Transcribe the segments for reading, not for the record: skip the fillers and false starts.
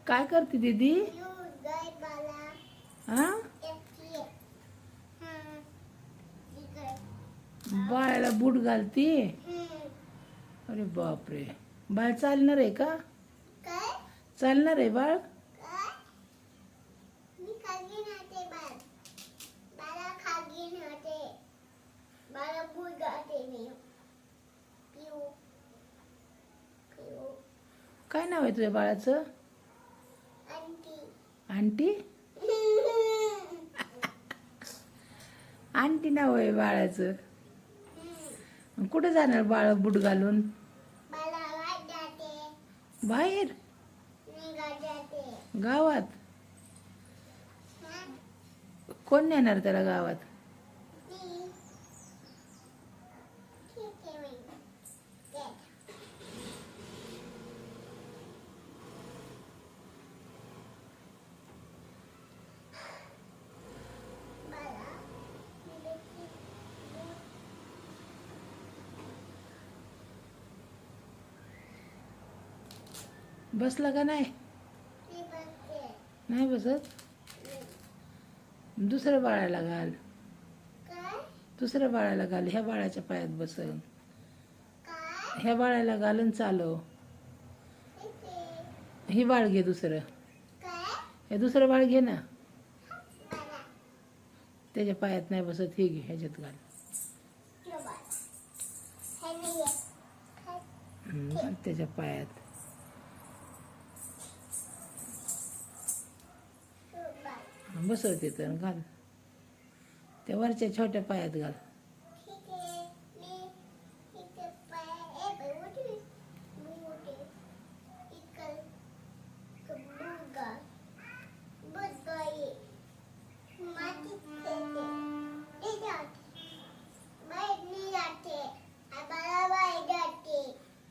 काय करते दीदी? हा, बाळाला बूट घालती. अरे बापरे, बाळ चालणार आहे का? चालणार आहे बाळ? काय नाव आहे तुझ्या बाळाचं? आंटी. आंटी नाव आहे बाळाचं. कुठे जाणार बाळ बूट घालून? बाहेर गावात? कोण नेणार त्याला गावात? बसला का नाही? नाही बसत. दुसऱ्या बाळाला घाल. दुसऱ्या बाळाला घाल. ह्या बाळाच्या पायात बसल. ह्या बाळाला घालून चालव. ही बाळ घे दुसरं. हे दुसरं बाळ घे ना. त्याच्या पायात नाही बसत. हे घे, ह्याच्यात घाल. त्याच्या पायात बसवते तर घाल. त्या वरच्या छोट्या पायात घाल.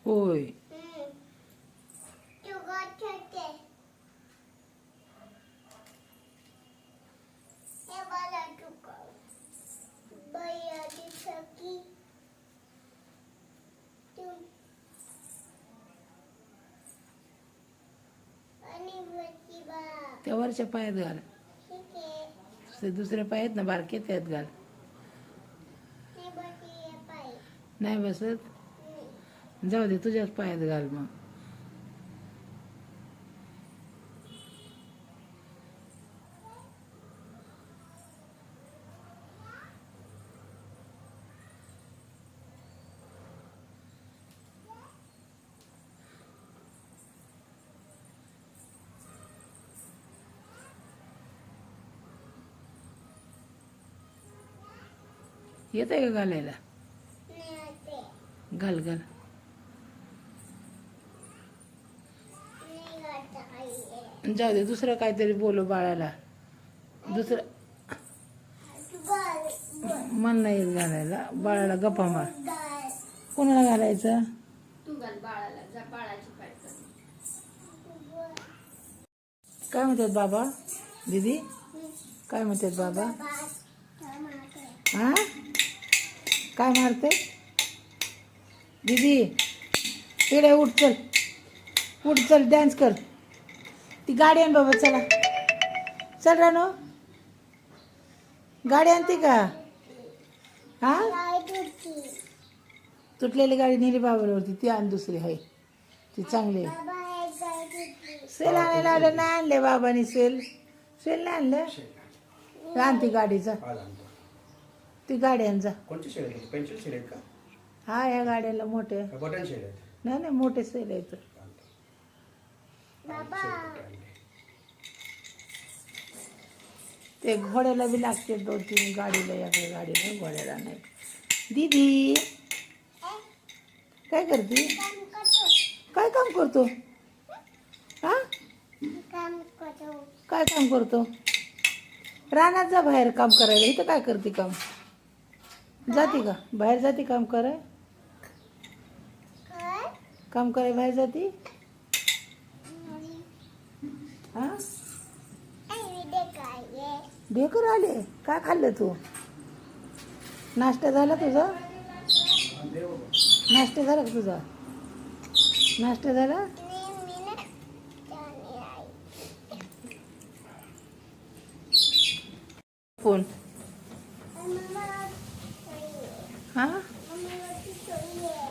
होय. त्या वरच्या पायात घाल. दुसऱ्या पायात ना बारके त्यात घाल. नाही बसत. जाऊ दे, तुझ्याच पायात घाल मग. येत आहे का घालायला? घाल घाल. जाऊ दे, दुसरं काहीतरी बोलू बाळाला. दुसरं मन नाही येत घालायला. बाळाला गप्पा मार. कोणाला घालायचं? तू घाल बाळाला. जा बाळाची पाय कर. काय म्हणतात बाबा? दीदी काय म्हणतात बाबा? हा, काय मारते दीदी? इकडे उठ, चल उठ, चल डान्स कर. ती गाडी आण बाबा. चला चल रानू, गाडी आणते का? हा, तुटलेली गाडी नेली बाबावरती. ती आण दुसरी आहे ती चांगली. सेल आणायला आलं नाही. आणले बाबांनी सेल. सेल नाही आणलं. आण ती गाडीचा. ती गाडी आण जा. हा, या गाड्याला मोठे नाही नाही, मोठे सेल आहेत. ते घोड्याला बी लागते 2-3 गाडीला. या गाडीला घोड्याला नाही. दीदी काय करते? काय काम करतो? हा, काय काम करतो? रानात जा बाहेर काम करायला. इथं काय करते काम? जाते का बाहेर? जाते काम कराय? काम कराय बाहेर जाते? हा, ढेकर आले. काय खाल्लं तू? नाश्ता झाला तुझा? नाश्ता झाला का तुझा? नाश्ता झाला? फोन हा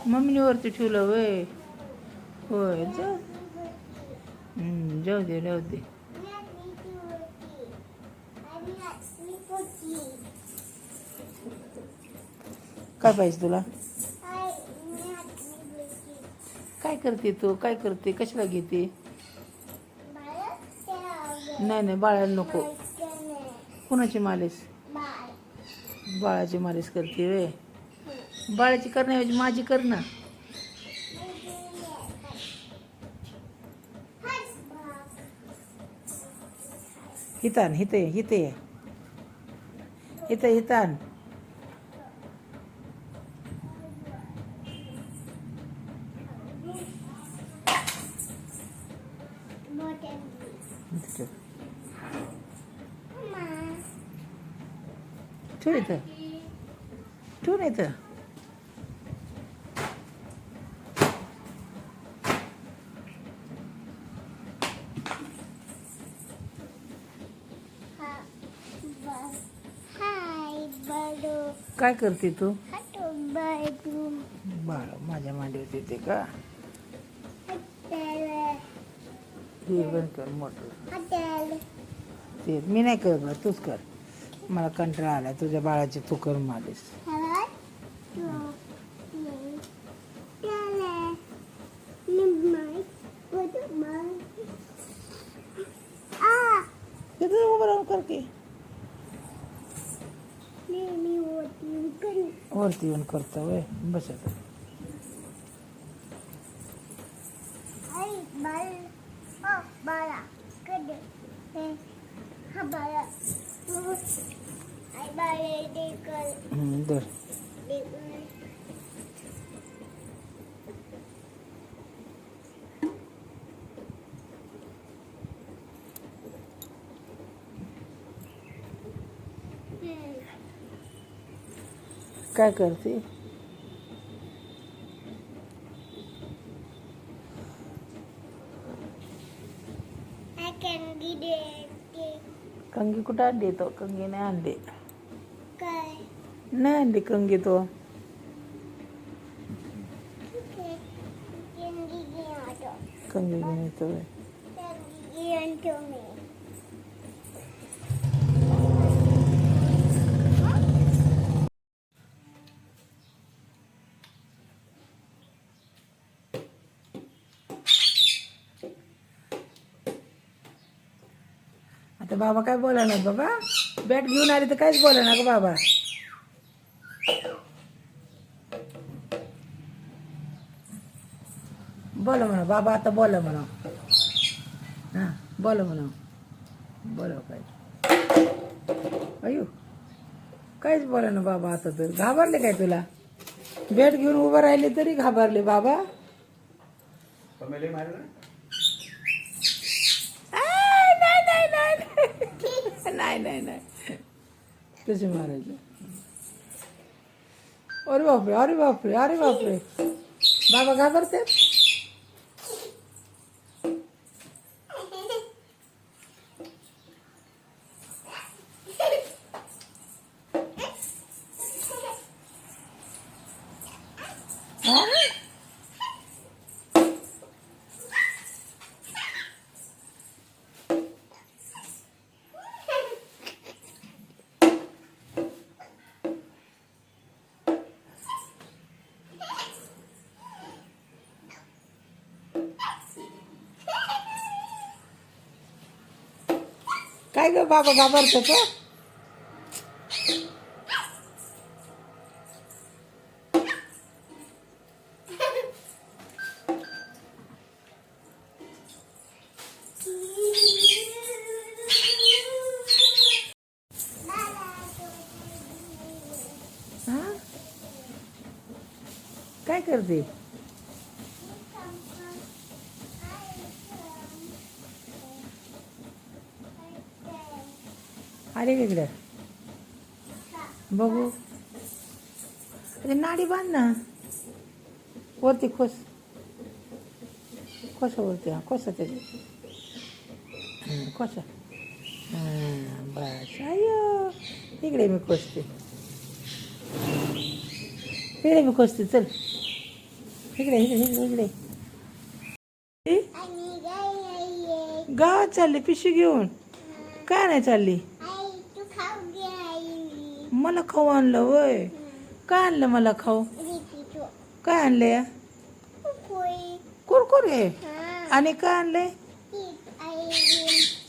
मम्मीने वरती ठेवलं वय. होय जाऊ जाऊ दे जाऊ दे. काय पाहिजे तुला? काय करते तू? काय करते? कशाला घेते? नाही नाही बाळाला नको. कुणाची मालिश? बाळाची मालिश करते वे. बाळाची करण्याऐवजी माझी कर ना. हितान हिते हिते हिते हितान. ठेव इथं. ठेव ना इथं. काय करते तू? बाळ माझ्या मांडीवर येते का? हे बंद कर मोटर. ते मी नाही करत बा, तूच कर. मला कंटाळा आला तुझ्या बाळाची. तू कर मालिश. किती उभं राहून करते? वरती येऊन करतो वय. बस आता. दर काय करते? कंगी कुठं आणली? तो कंगी नाही आणली. नाही आणली कंगी तो. कंगी घेऊन येतो. आता बाबा काय बोला ना बाबा. बॅट घेऊन आली तर काहीच बोला ना ग बाबा. बोला म्हणा बाबा. आता बोला म्हणा. हां बोला म्हणा. बोला काय? अयो काहीच बोला ना बाबा. आता तर घाबरले काय तुला? बॅट घेऊन उभं राहिले तरी घाबरले बाबा. नाही नाही नाही तसे मारायचे. अरे बापरे अरे बापरे अरे बापरे. बाबा घाबरते. काय ग बाबा घाबरतो का? काय करते? आले का इकडं बघू. अरे नाडी बांध ना वरती खोस वरती. हां कोसा त्याची कोसा. हां बस अयो इकडे मी खोसते. इकडे मी खोसते चल. इकडे इकडे इकडे इकडे. गावात चालली पिशवी घेऊन. काय नाही चालली. मला खाऊ आणलं होय. काय आणलं मला खाऊ. काय आणले कुरकुरे. आणि काय आणले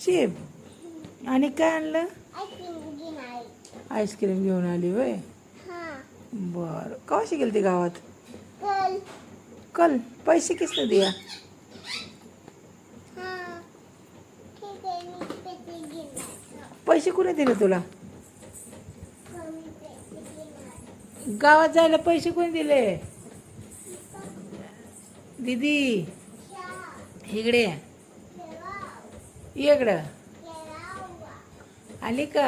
चिप. आणि काय आणलं आईस्क्रीम घेऊन आली होय. बर कवाशी गेली ती गावात. कल पैसे किसने दिया. पैसे कुणी दिले तुला. गावात जायला पैसे कोणी दिले. दीदी इकडे इकडं आली का.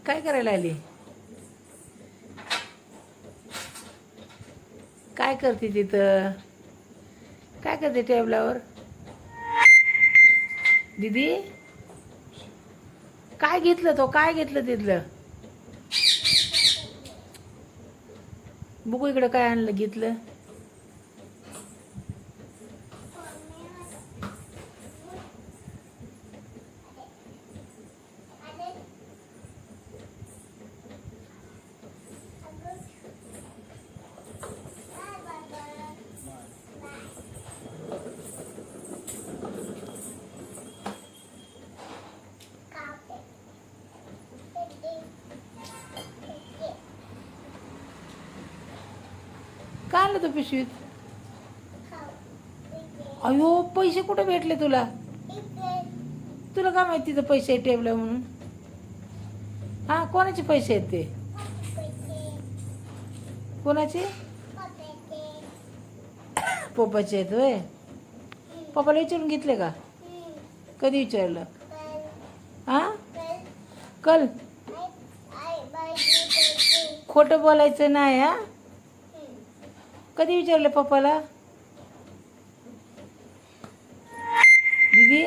काय करायला आली. काय करते तिथं. काय करते टेबलावर. दीदी काय घेतलं तो. काय घेतलं तिथलं. बघू इकडं काय आणलं घेतलं. काय आणलं तू पिशवीत. अयो पैसे कुठे भेटले तुला. तुला काय माहिती तिथं पैसे टेबल म्हणून. हा कोणाचे पैसे आहेत ते. कोणाचे पप्पाचे आहेत होय. पप्पाला विचारून घेतले का. कधी विचारलं. हा कल खोटं बोलायचं नाही. हा कधी विचारलं पप्पाला. दीदी